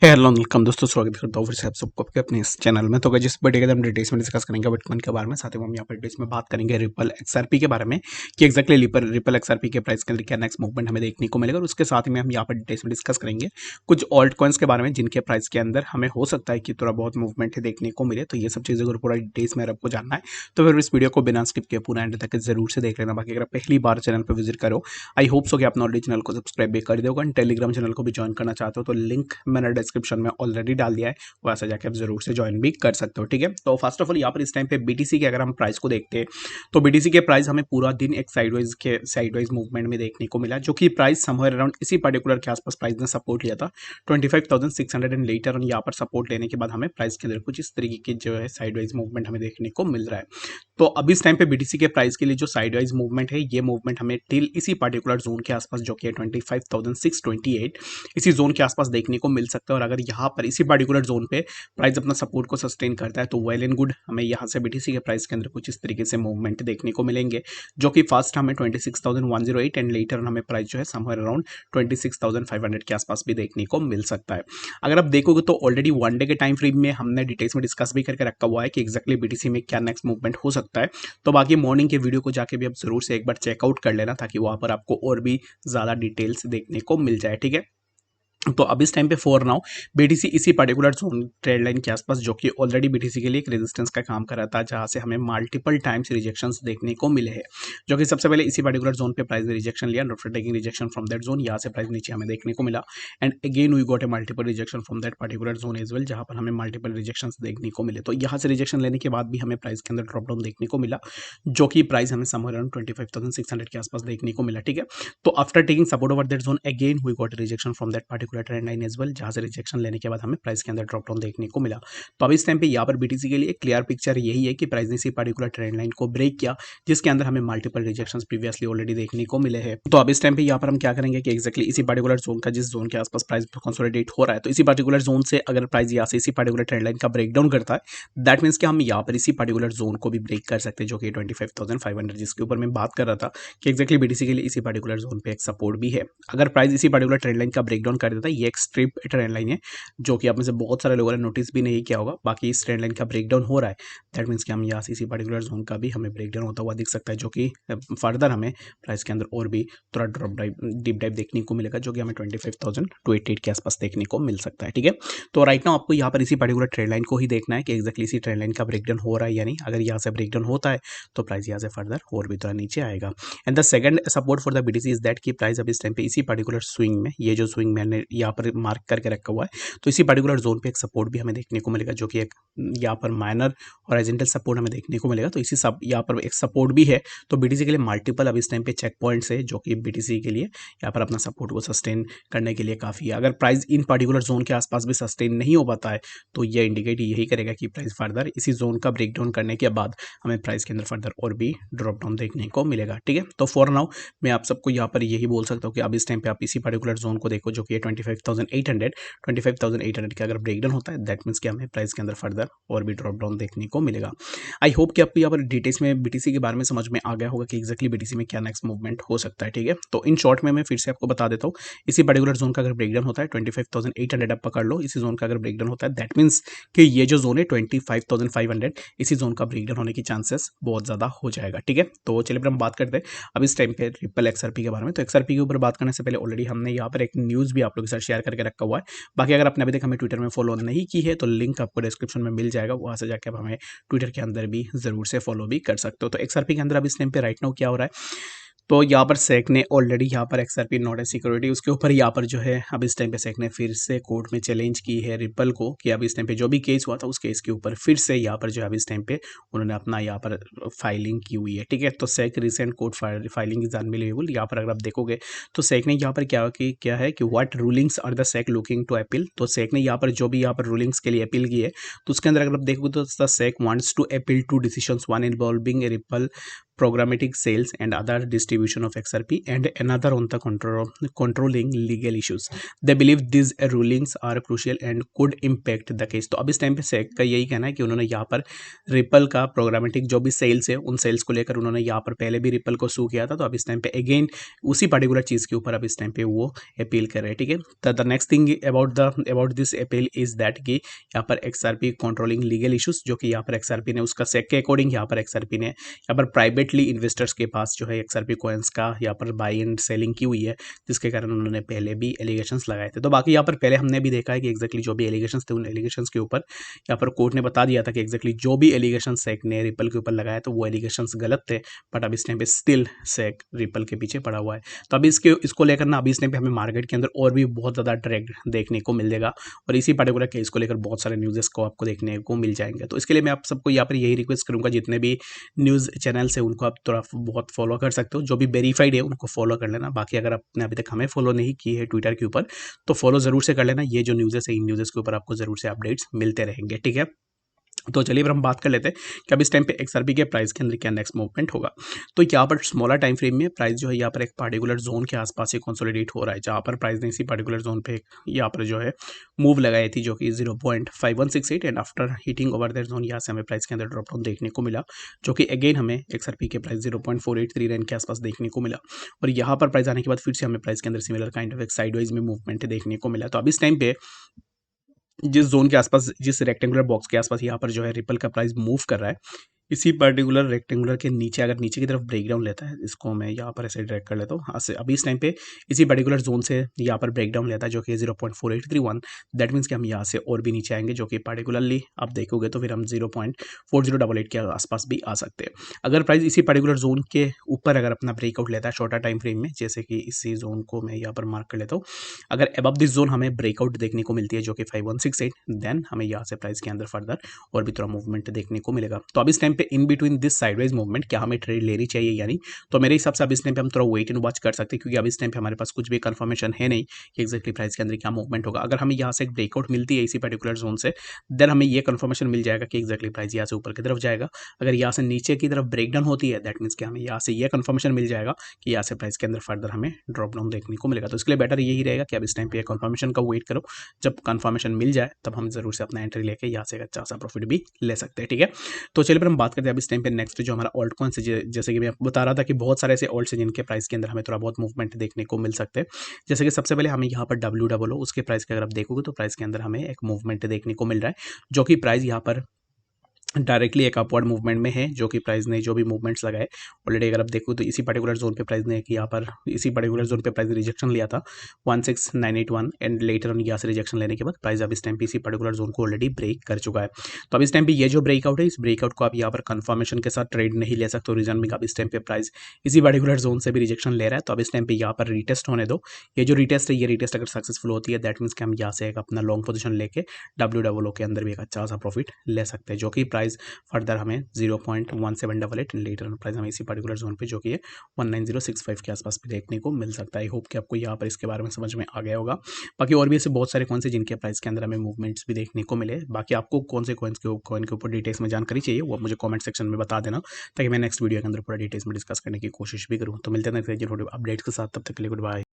Hello welcome दोस्तों, स्वागत करता हूँ फिर से आप सबको आपके अपने इस चैनल में। तो गाइस जिस वीडियो के अंदर हम डिटेल्स में डिस्कस करेंगे बिटकॉइन के बारे में, साथ ही हम यहाँ पर डिटेल्स में बात करेंगे रिपल एक्सआरपी के बारे में कि एक्जैक्टली रिपल एक्सआरपी के प्राइस के अंदर क्या नेक्स्ट मूवमेंट हमें देखने को मिलेगा। और उसके साथ में हम यहाँ पर डिटेल्स में डिस्कस करेंगे कुछ ऑल्ट कॉइन्स के बारे में जिनके प्राइस के अंदर हमें हो सकता है कि थोड़ा बहुत मूवमेंट देखने को मिले। तो ये सब चीज़ें अगर पूरा डिटेल्स में आपको जानना है तो फिर इस वीडियो को बिना स्किप किए पूरा एंड तक जरूर से देख लेना। बाकी अगर पहली बार चैनल पर विजिट करो, आई होप सो कि आपने ऑलरेडी चैनल को सब्सक्राइब भी कर दिया। टेलीग्राम चैनल को भी ज्वाइन करना चाहते हो तो लिंक मैंने डिस्क्रिप्शन में ऑलरेडी डाल दिया है, वैसे जाके आप जरूर से ज्वाइन भी कर सकते हो। ठीक है, तो फर्स्ट ऑफ ऑल यहाँ पर इस टाइम पे बीटीसी के अगर हम प्राइस को देखते हैं तो बीटीसी के प्राइस हमें पूरा दिन एक साइडवाइज मूवमेंट में देखने को मिला, जो कि प्राइस समवेयर अराउंड इसी पर्टिकुलर के आसपास प्राइस ने सपोर्ट लिया था 25,600 एंड लेटर ऑन यहाँ पर सपोर्ट लेने के बाद हमें प्राइस के अंदर कुछ इस तरीके की जो है साइडवाइज मूवमेंट हमें देखने को मिल रहा है। तो अभी इस टाइम पे बीटीसी के प्राइस के लिए जो साइडवाइज मूवमेंट है, ये मूवमेंट हमें टिल इसी पर्टिकुलर जोन के आसपास जो कि है 25,628 इसी जोन के आसपास देखने को मिल सकता है। और अगर यहाँ पर इसी पर्टिकुलर जोन पे प्राइस अपना सपोर्ट को सस्टेन करता है तो वेल एंड गुड, हमें यहाँ से बीटीसी के प्राइस के अंदर कुछ इस तरीके से मूवमेंट देखने को मिलेंगे, जो कि फर्स्ट हमें 26,108 एंड लेटर हमें प्राइस जो है समवेयर अराउंड 26,500 के आसपास भी देखने को मिल सकता है। अगर आप देखोगे तो ऑलरेडी वन डे के टाइम फ्रेम में हमने डिटेल्स में डिस्कस भी करके रखा हुआ है कि एक्जैक्टली बीटीसी में क्या नेक्स्ट मूवमेंट हो सकता है। तो बाकी मॉर्निंग के वीडियो को जाके भी आप जरूर से एक बार चेकआउट कर लेना ताकि वहां पर आपको और भी ज़्यादा डिटेल्स देखने को मिल जाए। ठीक है, तो अब इस टाइम पे फॉर नाउ बीटीसी इसी पर्टिकुलर जोन ट्रेड लाइन के आसपास, जो कि ऑलरेडी बीटीसी के लिए एक रेजिस्टेंस का काम कर रहा था, जहां से हमें मल्टीपल टाइम्स रिजेक्शंस देखने को मिले हैं। जो कि सबसे पहले इसी पर्टिकुलर जोन पे प्राइस ने रिजेक्शन लिया, after taking rejection from that zone यहाँ से प्राइस नीचे हमें देखने को मिला and again we got a multiple rejection from that particular zone as well, जहां पर हमें मल्टीपल रिजेक्शन देखने को मिले। तो यहाँ से रिजेक्शन लेने के बाद भी हमें प्राइस के अंदर ड्रॉप डाउन देखने को मिला, जो कि प्राइस हमें समवेयर अराउंड 25,600 के आसपास देखने को मिला। ठीक है, तो after taking support over that zone again we got rejection from that particular trend line as well, जहां से रिजेक्शन लेने के बाद हमें प्राइस के अंदर ड्रॉप डाउन देखने को मिला। तो अब इस टाइम पे यहाँ पर बीटीसी के लिए क्लियर पिक्चर यही है कि प्राइस ने इसी पर्टिकुलर ट्रेंड लाइन को ब्रेक किया, जिसके अंदर हमें मल्टीपल रिजेक्शंस प्रीवियसली ऑलरेडी देखने को मिले हैं। तो अब इस टाइम पे यहाँ पर हम क्या करेंगे कि एक्जैक्टली इसी पर्टिकुलर जोन का, जिस जोन के आसपास प्राइस कंसोलिडेट हो रहा है, तो इसी पर्टिकुलर जोन से अगर प्राइस यहाँ से इसी पर्टिकुलर ट्रेंड लाइन का ब्रेक डाउन करता है, दैट मीन्स कि हम यहाँ पर इसी पर्टिकुलर जोन को भी ब्रेक कर सकते हैं, जो कि 25,500, जिसके ऊपर मैं बात कर रहा था कि एक्जैक्टली बीटीसी के लिए इसी पर्टिकुलर जोन पे एक सपोर्ट भी है। अगर प्राइस इसी पर्टिकुलर ट्रेंड लाइन का ब्रेक डाउन कर देता है, ये एक स्ट्रिप ट्रेंड लाइन है जो कि आप में से बहुत सारे लोगों ने नोटिस भी नहीं किया होगा। बाकी इस ट्रेंड लाइन का ब्रेकडाउन हो रहा है, दैट मीन्स कि हम यहाँ से इसी पर्टिकुलर जोन का भी हमें ब्रेकडाउन होता हुआ दिख सकता है, जो कि फर्दर हमें प्राइस के अंदर और भी थोड़ा डीप डाइव देखने को मिलेगा, जो कि हमें 25,288 के आसपास देखने को मिल सकता है। ठीक है, तो राइट नाउ आपको यहाँ पर इसी पर्टिकुलर ट्रेंड लाइन को ही देखना है कि एक्जैक्टली इसी ट्रेंड लाइन का ब्रेकडाउन हो रहा है या नहीं। अगर यहाँ से ब्रेकडाउन होता है तो प्राइस यहाँ से फर्दर और भी थोड़ा नीचे आएगा। And the second support for the BTC is that की प्राइस अब इस टाइम पे इसी पर्टिकुलर स्विंग में, ये जो स्विंग मैंने यहाँ पर मार्क करके रखा हुआ है, तो इसी पर्टिकुलर जोन पे एक सपोर्ट भी हमें देखने को मिलेगा, जो कि एक यहाँ पर माइनर हॉरिजॉन्टल सपोर्ट हमें देखने को मिलेगा। तो इसी सब यहाँ पर एक सपोर्ट भी है। तो बीटीसी के लिए मल्टीपल अब इस टाइम पे चेक पॉइंट्स है, जो कि बीटीसी के लिए यहाँ पर अपना सपोर्ट को सस्टेन करने के लिए काफ़ी है। अगर प्राइस इन पर्टिकुलर जोन के आसपास भी सस्टेन नहीं हो पाता है तो ये इंडिकेट यही करेगा कि प्राइस फर्दर इसी जोन का ब्रेकडाउन करने के बाद हमें प्राइस के अंदर फर्दर और भी ड्रॉप डाउन देखने को मिलेगा। ठीक है, तो फॉर नाउ मैं आप सबको यहाँ पर यही बोल सकता हूँ कि अब इस टाइम पे आप इसी पर्टिकुलर जोन को देखो, जो कि 25,800 का अगर ब्रेकडाउन होता है, दैट मीन्स कि हमें प्राइस के अंदर फर्दर और भी ड्रॉप डाउन देखने को मिलेगा। आई होप कि आपको यहाँ पर डिटेल्स में बीटीसी के बारे में समझ में आ गया होगा कि एक्जैक्टली बीटीसी में क्या नेक्स्ट मूवमेंट हो सकता है। ठीक है, तो इन शॉर्ट में मैं फिर से आपको बता देता हूँ, इसी पर्टिकुलर जोन का अगर ब्रेकडाउन होता है 25,800 आप पकड़ लो, इसी जोन का अगर ब्रेकडाउन होता है, दैट मीन्स कि ये जो जोन है 25,500, इसी जोन का ब्रेकडाउन होने की चांसेस बहुत ज़्यादा हो जाएगा। ठीक है, तो चलिए फिर हम बात करते हैं अब इस टाइम पे रिपल एक्सआरपी के बारे में। तो एक्सआरपी के ऊपर बात करने से पहले ऑलरेडी हमने यहाँ पर एक न्यूज़ भी आप लोगों के साथ शेयर करके रखा हुआ है। बाकी अगर आपने अभी तक हमें ट्विटर में फॉलो नहीं की है तो लिंक आपको डिस्क्रिप्शन में मिल जाएगा, वहाँ से जाकर आप हमें ट्विटर के अंदर भी ज़रूर से फॉलो भी कर सकते हो। तो एक्सआरपी के अंदर अब इस टाइम पे राइट नाउ क्या हो रहा है, तो यहाँ पर सेक ने ऑलरेडी यहाँ पर एक्सआरपी नॉट ए सिक्योरिटी, उसके ऊपर यहाँ पर जो है अब इस टाइम पे सेक ने फिर से कोर्ट में चैलेंज की है रिपल को कि अब इस टाइम पे जो भी केस हुआ था उस केस के ऊपर फिर से यहाँ पर जो है अब इस टाइम पे उन्होंने अपना यहाँ पर फाइलिंग की हुई है। ठीक है, तो सेक recent court filing is unbelievable. यहाँ पर अगर आप देखोगे तो सेक ने यहाँ पर क्या है कि what rulings are the SEC looking to appeal. तो सेक ने यहाँ पर जो भी यहाँ पर रूलिंग्स के लिए अपील की है, तो उसके अंदर अगर आप देखोगे तो the SEC wants to appeal to decisions one involving Ripple programmatic sales and other distribution of XRP, and another on the controlling legal issues. They believe these rulings are crucial and could impact the case. तो अब इस time पे सेक का यही कहना है कि उन्होंने यहाँ पर रिपल का प्रोग्रामेटिक जो भी सेल्स है उन सेल्स को लेकर उन्होंने यहाँ पर पहले भी रिपल को सू किया था, तो अब इस टाइम पे अगेन उसी पर्टिकुलर चीज़ के ऊपर अब इस टाइम पे वो अपील कर रहे हैं, ठीक है। तो the next thing about this appeal is that कि यहाँ पर XRP कंट्रोलिंग लीगल इश्यूज, जो कि यहाँ पर XRP ने उसका सेक के अकॉर्डिंग यहाँ पर XRP ने यहाँ पर प्राइवेटली इन्वेस्टर्स के पास जो है XRP कॉइन्स का यहाँ पर बाई एंड सेलिंग की हुई है, जिसके कारण उन्होंने पहले भी एलिगेशंस लगाए थे। तो बाकी यहाँ पर पहले हमने भी देखा है कि एक्जैक्टली जो भी एलिगेशंस थे उन एलिगेशंस के ऊपर यहाँ पर कोर्ट ने बता दिया था कि एक्जैक्टली जो भी एलिगेशन सेक ने रिपल के ऊपर लगाया तो वो एलिगेशंस गलत थे, बट अब इस टाइम पे स्टिल सेक रिपल के पीछे पड़ा हुआ है। तो अभी इसको लेकर ना अभी इस टाइम पे हमें मार्केट के अंदर और भी बहुत ज़्यादा ट्रेड देखने को मिल जाएगा, और इसी पर्टिकुलर केस को लेकर बहुत सारे न्यूज़ को आपको देखने को मिल जाएंगे। तो इसके लिए मैं आप सबको यहाँ पर यही रिक्वेस्ट करूँगा, जितने भी न्यूज़ चैनल्स है उनको आप थोड़ा बहुत फॉलो कर सकते हो, जो भी वेरीफाइड है उनको फॉलो कर लेना। बाकी अगर आपने अभी तक हमें फॉलो नहीं की है ट्विटर के ऊपर तो फॉलो ज़रूर से कर लेना। ये जो न्यूज़ है इन न्यूज़ के ऊपर आपको ज़रूर से अपडेट्स मिलते रहेंगे, ठीक है। तो चलिए फिर हम बात कर लेते हैं कि अब इस टाइम पे XRP के प्राइस के अंदर क्या नेक्स्ट मूवमेंट होगा। तो यहाँ पर स्मॉलर टाइम फ्रेम में प्राइस जो है यहाँ पर एक पार्टिकुलर जोन के आसपास ही कंसोलिडेट हो रहा है, जहाँ पर प्राइस ने इसी पार्टिकुलर जोन पे यहाँ पर जो है मूव लगाई थी, जो कि 0.5168, and after hitting over that zone यहाँ से हमें प्राइस के अंदर ड्रॉप डाउन देखने को मिला, जो कि अगेन हमें XRP के प्राइस 0.4839 के आसपास देखने को मिला, और यहाँ पर प्राइस आने के बाद फिर से हमें प्राइस के अंदर सिमिलर काइंड ऑफ एक साइडवाइज में मूवमेंट देखने को मिला। तो अब इस टाइम पे जिस जोन के आसपास, जिस रेक्टेंगुलर बॉक्स के आसपास यहाँ पर जो है रिपल का प्राइस मूव कर रहा है, इसी पर्टिकुलर रेक्टेंगुलर के नीचे अगर नीचे की तरफ ब्रेकडाउन लेता है, इसको मैं यहाँ पर ऐसे ड्रैग कर लेता हूँ हाँ से, अभी इस टाइम पे इसी पर्टिकुलर जोन से यहाँ पर ब्रेकडाउन लेता है, जो कि 0.4831, दैट मीन्स कि हम यहाँ से और भी नीचे आएंगे, जो कि पर्टिकुलरली आप देखोगे तो फिर हम 0.4088 के आसपास भी आ सकते हैं। अगर प्राइस इसी पर्टिकुलर जोन के ऊपर अगर अपना ब्रेकआउट लेता है शॉर्टर टाइम फ्रेम में, जैसे कि इसी जोन को मैं यहाँ पर मार्क कर लेता हूँ, अगर अबव दिस जोन हमें ब्रेकआउट देखने को मिलती है जो कि 5168, देन हमें यहाँ से प्राइस के अंदर फर्दर और भी थोड़ा मूवमेंट देखने को मिलेगा। तो अब इस टाइम पे in between this sideways movement क्या हमें ट्रेड लेनी चाहिए या नहीं, तो मेरे हिसाब से अब इस टाइम पे हम थोड़ा वेट एंड वॉच कर सकते हैं, क्योंकि अब इस टाइम पे हमारे पास कुछ भी कंफर्मेशन है नहीं कि एक्जैक्टली प्राइस के अंदर क्या मूवमेंट होगा। अगर हमें यहाँ से एक ब्रेकआउट मिलती है इसी पर्टिकुलर जोन से, देन हमें ये कंफर्मेशन मिल जाएगा कि एक्जैक्टली प्राइस यहाँ से ऊपर की तरफ जाएगा। अगर यहाँ से नीचे की तरफ ब्रेकडाउन होती है, दैट मीन्स कि हमें यहाँ से ये कंफर्मेशन मिल जाएगा कि यहाँ से प्राइस के अंदर फर्दर हमें ड्रॉप डाउन देखने को मिलेगा। तो इसके लिए बेटर यही रहेगा कि अब इस टाइम पे कंफर्मेशन का वेट करो, जब कंफर्मेशन मिल जाए तब हम जरूर से अपना एंट्री लेके यहाँ से अच्छा सा प्रॉफिट भी ले सकते हैं, ठीक है। तो चलिए फिर हम बात करते हैं अब इस टाइम पे नेक्स्ट जो हमारा ऑल्ट कॉइन से, जैसे कि मैं आपको बता रहा था कि बहुत सारे ऐसे ऑल्ट हैं जिनके प्राइस के अंदर हमें थोड़ा बहुत मूवमेंट देखने को मिल सकते हैं। जैसे कि सबसे पहले हमें यहाँ पर WOO उसके प्राइस के अगर आप देखोगे तो प्राइस के अंदर हमें एक मूवमेंट देखने को मिल रहा है, जो कि प्राइस यहाँ पर डायरेक्टली एक अपवर्ड मूवमेंट में है, जो कि प्राइस ने जो भी मूवमेंट्स लगाए ऑलरेडी अगर आप देखो तो इसी पर्टिकुलर जोन पे प्राइस ने कि यहाँ पर इसी पर्टिकुलर जोन पे प्राइस रिजेक्शन लिया था 16981, एंड लेटर ऑन यहाँ से रिजेक्शन लेने के बाद प्राइस अब इस टाइम पे इसी पर्टिकुलर जोन को ऑलरेडी ब्रेक कर चुका है। तो अब इस टाइम पे ये जो ब्रेकआउट है, इस ब्रेकआउट को आप यहाँ पर कंफर्मेशन के साथ ट्रेड नहीं ले सकते, रीजन में अब इस टाइम पे प्राइस इसी पर्टिकुलर जोन से भी रिजेक्शन ले रहा है। तो अब इस टाइम पे यहाँ पर रिटेस्ट होने दो, ये जो रिटेस्ट है, ये रिटेस्ट अगर सक्सेसफुल होती है, दैट मीन्स कि हम यहाँ से एक अपना लॉन्ग पोजिशन लेके WOO के अंदर भी एक अच्छा सा प्रॉफिट ले सकते हैं, जो कि प्राइस फर्दर हमें 0.1788 लेटर प्राइस हमें इसी पर्टिकुलर जोन पे जो कि है 19065 के आसपास भी देखने को मिल सकता है। आई होप कि आपको यहाँ पर इसके बारे में समझ में आ गया होगा। बाकी और भी ऐसे बहुत सारे कौन से जिनके प्राइस के अंदर हमें मूवमेंट्स भी देखने को मिले। बाकी आपको कौन से कॉइन के ऊपर डिटेल्स में जानकारी चाहिए वो मुझे कॉमेंट सेक्शन में बता देना, ताकि मैं नेक्स्ट वीडियो के अंदर पूरा डिटेल्स में डिस्कस करने की कोशिश भी करूँ। तो मिलते हैं नेक्स्ट अपडेट्स के साथ, तब तक के लिए गुड बाय।